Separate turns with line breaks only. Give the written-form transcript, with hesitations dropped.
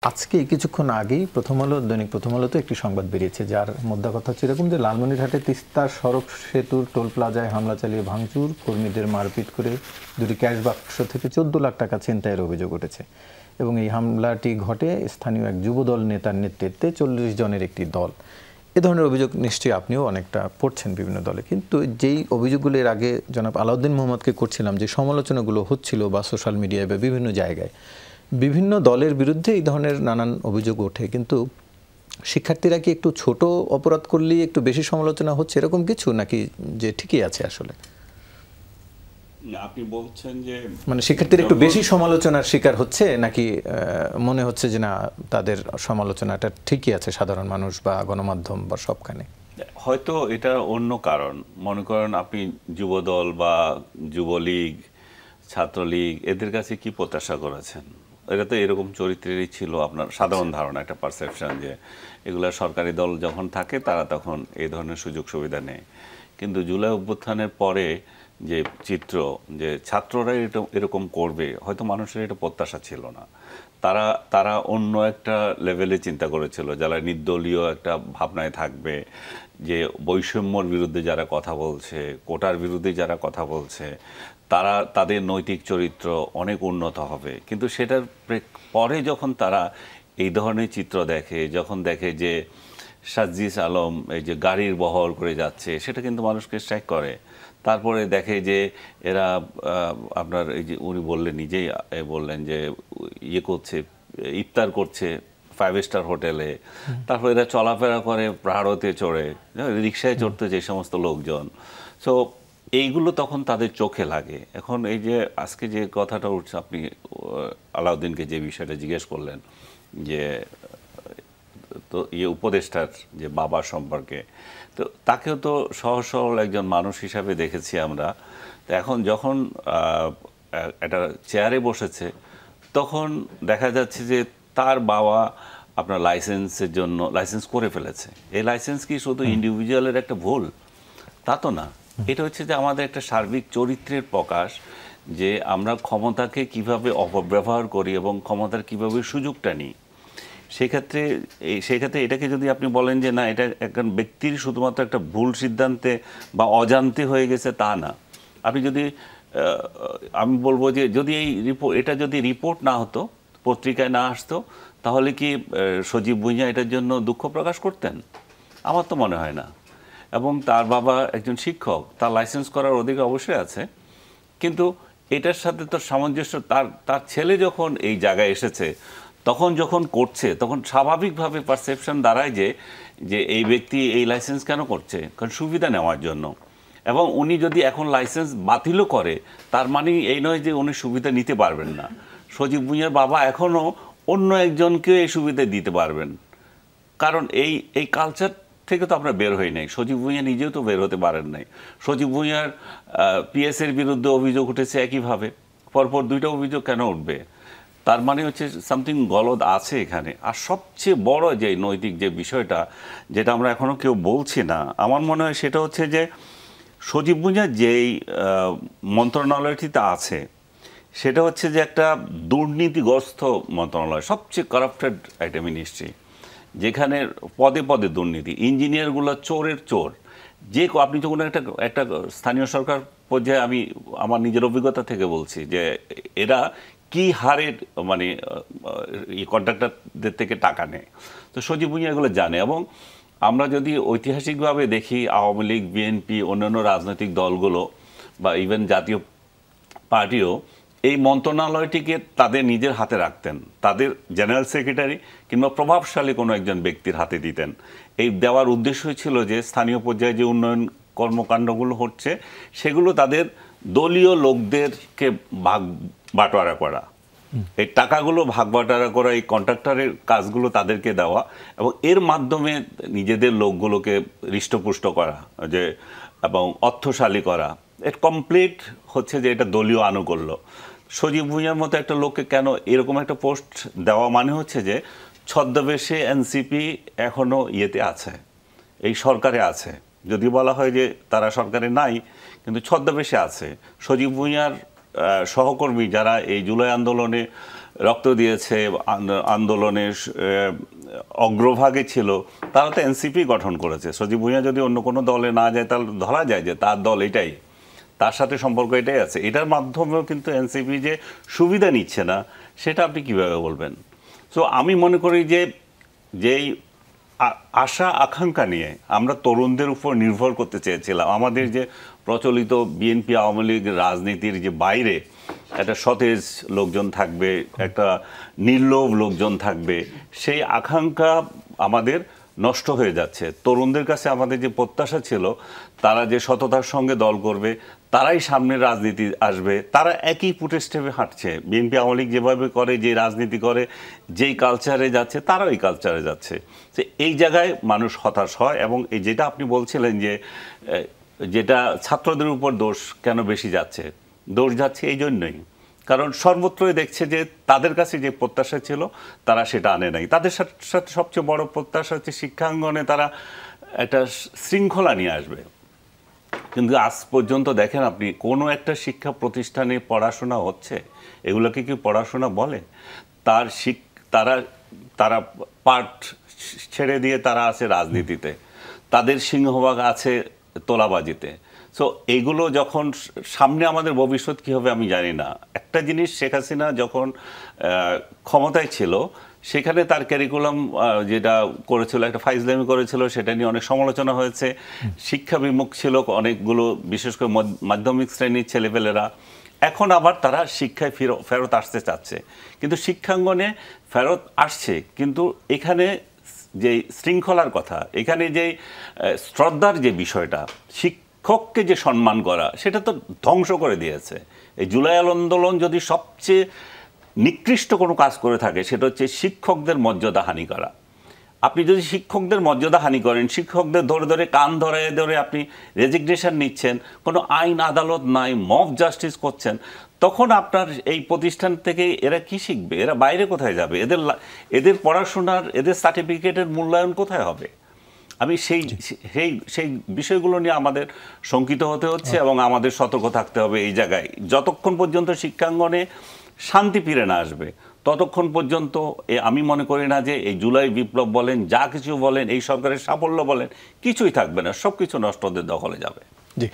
আজকে কিছুক্ষণ আগেই দৈনিক প্রথম আলোতে একটি সংবাদ বেরিয়েছে, যার মধ্যে কথা হচ্ছে এরকম যে লালমনিরহাটে তিস্তার সড়ক সেতুর টোল প্লাজায় হামলা চালিয়ে ভাঙচুর, কর্মীদের মারপিট করে দুটি ক্যাশ বাক্স থেকে 14 লাখ টাকা ছিনতাইয়ের অভিযোগ উঠেছে। এবং এই হামলাটি ঘটে স্থানীয় এক যুবদল নেতার নেতৃত্বে 40 জনের একটি দল। এ ধরনের অভিযোগ নিশ্চয়ই আপনিও অনেকটা পড়ছেন বিভিন্ন দলে, কিন্তু যেই অভিযোগগুলো এর আগে জনাব আলাউদ্দিন মোহাম্মদকে করছিলাম, যে সমালোচনাগুলো হচ্ছিল বা সোশ্যাল মিডিয়ায় বা বিভিন্ন জায়গায় বিভিন্ন দলের বিরুদ্ধে এই ধরনের নানান অভিযোগ ওঠে, কিন্তু শিক্ষার্থীরা কি একটু ছোট অপরাধ করলেই একটু বেশি সমালোচনা হচ্ছে এরকম কিছু, নাকি যে ঠিকই আছে আসলে?
আপনি বলছেন যে
মানে শিক্ষার্থীরা একটু বেশি সমালোচনার শিকার হচ্ছে, নাকি মনে হচ্ছে যে না, তাদের সমালোচনাটা ঠিকই আছে সাধারণ মানুষ বা গণমাধ্যম বা সবখানে?
হয়তো এটা অন্য কারণ। মনে করেন আপনি যুবদল বা যুবলীগ, ছাত্রলীগ এদের কাছে কি প্রত্যাশা করেছেন? এটা তো এরকম চরিত্রেরই ছিল আপনার সাধারণ ধারণা, একটা পারসেপশন যে এগুলা সরকারি দল যখন থাকে তারা তখন এই ধরনের সুযোগ সুবিধা নেয়। কিন্তু জুলাই অভ্যুত্থানের পরে যে চিত্র, যে ছাত্ররা এটা এরকম করবে, হয়তো মানুষের এটা প্রত্যাশা ছিল না। তারা অন্য একটা লেভেলে চিন্তা করেছিল, যারা নির্দলীয় একটা ভাবনায় থাকবে, যে বৈষম্যর বিরুদ্ধে যারা কথা বলছে, কোটার বিরুদ্ধে যারা কথা বলছে, তাদের নৈতিক চরিত্র অনেক উন্নত হবে। কিন্তু সেটার পরে যখন তারা এই ধরনের চিত্র দেখে, যখন দেখে যে সাজ্জিস আলম এই যে গাড়ির বহর করে যাচ্ছে, সেটা কিন্তু মানুষকে স্ট্রাইক করে। তারপরে দেখে যে এরা আপনার এই যে উনি বললেন, নিজেই বললেন যে ইয়ে করছে, ইফতার করছে 5 স্টার হোটেলে, তারপরে এরা চলাফেরা করে প্রাড়তে চড়ে, রিক্সায় চড়তে যে সমস্ত লোকজন। সো এইগুলো তখন তাদের চোখে লাগে। এখন এই যে আজকে যে কথাটা উঠছে, আপনি আলাউদ্দিনকে যে বিষয়টা জিজ্ঞেস করলেন, যে তো উপদেষ্টার যে বাবা সম্পর্কে, তো তাকেও তো সহজ সরল একজন মানুষ হিসাবে দেখেছি আমরা। তো এখন যখন একটা চেয়ারে বসেছে, তখন দেখা যাচ্ছে যে তার বাবা আপনার লাইসেন্সের জন্য লাইসেন্স করে ফেলেছে। এই লাইসেন্স কি শুধু ইন্ডিভিজুয়ালের একটা ভুল? তা তো না। এটা হচ্ছে যে আমাদের একটা সার্বিক চরিত্রের প্রকাশ, যে আমরা ক্ষমতাকে কিভাবে অপব্যবহার করি এবং ক্ষমতার কিভাবে সুযোগটা নিই। সেক্ষেত্রে এটাকে যদি আপনি বলেন যে না, এটা একজন ব্যক্তির শুধুমাত্র একটা ভুল সিদ্ধান্তে বা অজান্তে হয়ে গেছে, তা না। আপনি যদি আমি বলবো যে যদি এটা যদি রিপোর্ট না হতো, পত্রিকায় না আসতো, তাহলে কি সজীব ভুঁইয়া এটার জন্য দুঃখ প্রকাশ করতেন? আমার তো মনে হয় না। এবং তার বাবা একজন শিক্ষক, তার লাইসেন্স করার অধিকার অবশ্যই আছে, কিন্তু এটার সাথে তো সামঞ্জস্য, তার ছেলে যখন এই জায়গায় এসেছে, তখন যখন করছে, তখন স্বাভাবিকভাবে পারসেপশন দাঁড়ায় যে এই ব্যক্তি এই লাইসেন্স কেন করছে? কারণ সুবিধা নেওয়ার জন্য। এবং উনি যদি এখন লাইসেন্স বাতিলও করে, তার মানে এই নয় যে উনি সুবিধা নিতে পারবেন না। সজীব ভুঁইয়ার বাবা এখনও অন্য একজনকে এই সুবিধা দিতে পারবেন, কারণ এই কালচার থেকে তো আমরা বের হই নাই। সজীব ভুঁইয়া নিজেও তো বের হতে পারেন নাই। সজীব ভুঁইয়ার পিএসের বিরুদ্ধে অভিযোগ উঠেছে একইভাবে, পরপর 2টা অভিযোগ কেন উঠবে? তার মানে হচ্ছে সামথিং গলদ আছে এখানে। আর সবচেয়ে বড় যে নৈতিক যে বিষয়টা, যেটা আমরা এখনও কেউ বলছি না, আমার মনে হয় সেটা হচ্ছে যে সজীব ভুঁইয়া যেই মন্ত্রণালয়টিতে আছে, সেটা হচ্ছে যে একটা দুর্নীতিগ্রস্ত মন্ত্রণালয়, সবচেয়ে কারাপ্টেড একটা মিনিস্ট্রি, যেখানে পদে পদে দুর্নীতি, ইঞ্জিনিয়ারগুলো চোরের চোর। আপনি যখন একটা স্থানীয় সরকার পর্যায়ে, আমি আমার নিজের অভিজ্ঞতা থেকে বলছি যে এরা কি হারে মানে কন্ট্রাক্টরদের থেকে টাকা নেয়। তো সজীব ভুঁইয়া এগুলো জানে। এবং আমরা যদি ঐতিহাসিকভাবে দেখি, আওয়ামী লীগ, বিএনপি, অন্যান্য রাজনৈতিক দলগুলো বা ইভেন জাতীয় পার্টিও এই মন্ত্রণালয়টিকে তাদের নিজের হাতে রাখতেন, তাদের জেনারেল সেক্রেটারি কিংবা প্রভাবশালী কোনো একজন ব্যক্তির হাতে দিতেন। এই দেওয়ার উদ্দেশ্যই ছিল যে স্থানীয় পর্যায়ে যে উন্নয়ন কর্মকাণ্ডগুলো হচ্ছে, সেগুলো তাদের দলীয় লোকদেরকে ভাগ বাটোয়ারা করা, এই টাকাগুলো ভাগ বাটোয়ারা করা, এই কন্ট্রাক্টরের কাজগুলো তাদেরকে দেওয়া, এবং এর মাধ্যমে নিজেদের লোকগুলোকে হৃষ্টপুষ্ট করা এবং অর্থশালী করা। এটা কমপ্লিট হচ্ছে যে এটা দলীয় আনুকূল্য। সজীব ভুঁইয়ার মতো একটা লোককে কেন এরকম একটা পোস্ট দেওয়া? মানে হচ্ছে যে ছদ্মবেশে এনসিপি এখনও ইয়েতে আছে, এই সরকারে আছে। যদি বলা হয় যে তারা সরকারে নাই, কিন্তু ছদ্মবেশে আছে। সজীব ভুঁইয়ার সহকর্মী যারা এই জুলাই আন্দোলনে রক্ত দিয়েছে, আন্দোলনের অগ্রভাগে ছিল, তারা তো এনসিপি গঠন করেছে। সজীব ভুঁইয়া যদি অন্য কোনো দলে না যায় তাহলে ধরা যায় যে তার দল এটাই, তার সাথে সম্পর্ক এটাই আছে। এটার মাধ্যমেও কিন্তু এনসিপি যে সুবিধা নিচ্ছে না, সেটা আপনি কিভাবে বলবেন? সো আমি মনে করি যে যেই আশা আকাঙ্ক্ষা নিয়ে আমরা তরুণদের উপর নির্ভর করতে চেয়েছিলাম, আমাদের যে প্রচলিত বিএনপি আওয়ামী লীগ রাজনীতির যে বাইরে একটা সতেজ লোকজন থাকবে, একটা নির্লোভ লোকজন থাকবে, সেই আকাঙ্ক্ষা আমাদের নষ্ট হয়ে যাচ্ছে। তরুণদের কাছে আমাদের যে প্রত্যাশা ছিল তারা যে সততার সঙ্গে দল করবে, তারাই সামনের রাজনীতি আসবে, তারা একই ফুটে স্টেপে হাঁটছে। বিএনপি আওয়ামী লীগ যেভাবে করে, যে রাজনীতি করে, যেই কালচারে যাচ্ছে, তারাও এই কালচারে যাচ্ছে। তো এই জায়গায় মানুষ হতাশ হয়। এবং এই যেটা আপনি বলছিলেন যে যেটা ছাত্রদের উপর দোষ কেন বেশি যাচ্ছে, দোষ যাচ্ছে এই জন্যই কারণ সর্বত্রই দেখছে যে তাদের কাছে যে প্রত্যাশা ছিল তারা সেটা আনে নাই। তাদের সাথে সবচেয়ে বড় প্রত্যাশা হচ্ছে শিক্ষাঙ্গনে তারা একটা শৃঙ্খলা নিয়ে আসবে। কিন্তু আজ পর্যন্ত দেখেন আপনি, কোনো একটা শিক্ষা প্রতিষ্ঠানে পড়াশোনা হচ্ছে, এগুলোকে কি পড়াশোনা বলে? তারা তারা পাঠ ছেড়ে দিয়ে তারা আছে রাজনীতিতে, তাদের সিংহভাগ আছে তোলাবাজিতে। সো এইগুলো যখন সামনে, আমাদের ভবিষ্যৎ কী হবে আমি জানি না। একটা জিনিস, শেখ হাসিনা যখন ক্ষমতায় ছিল, সেখানে তার ক্যারিকুলাম যেটা করেছিল, একটা ফাইজলামি করেছিল, সেটা নিয়ে অনেক সমালোচনা হয়েছে। শিক্ষা বিমুখ ছিল অনেকগুলো, বিশেষ করে মাধ্যমিক শ্রেণীর ছেলেপেলেরা। এখন আবার তারা শিক্ষায় ফেরত আসতে চাচ্ছে, কিন্তু শিক্ষাঙ্গনে ফেরত আসছে, কিন্তু এখানে যে শৃঙ্খলার কথা, এখানে যে শ্রদ্ধার যে বিষয়টা, শিক্ষককে যে সম্মান করা, সেটা তো ধ্বংস করে দিয়েছে। এই জুলাই আন্দোলন যদি সবচেয়ে নিকৃষ্ট কোনো কাজ করে থাকে, সেটা হচ্ছে শিক্ষকদের মর্যাদা হানি করা। আপনি যদি শিক্ষকদের মর্যাদা হানি করেন, শিক্ষকদের ধরে ধরে কান ধরে আপনি রেজিগনেশন নিচ্ছেন, কোনো আইন আদালত নাই, মব জাস্টিস করছেন, তখন আপনার এই প্রতিষ্ঠান থেকে এরা কি শিখবে? এরা বাইরে কোথায় যাবে? এদের পড়াশোনার, এদের সার্টিফিকেটের মূল্যায়ন কোথায় হবে? আমি সেই বিষয়গুলো নিয়ে আমাদের শঙ্কিত হতে হচ্ছে এবং আমাদের সতর্ক থাকতে হবে এই জায়গায়। যতক্ষণ পর্যন্ত শিক্ষাঙ্গনে শান্তি ফিরে না আসবে, ততক্ষণ পর্যন্ত আমি মনে করি না যে এই জুলাই বিপ্লব বলেন, যা কিছু বলেন, এই সরকারের সাফল্য বলেন, কিছুই থাকবে না, সব কিছু নষ্টদের দখলে যাবে।
জি।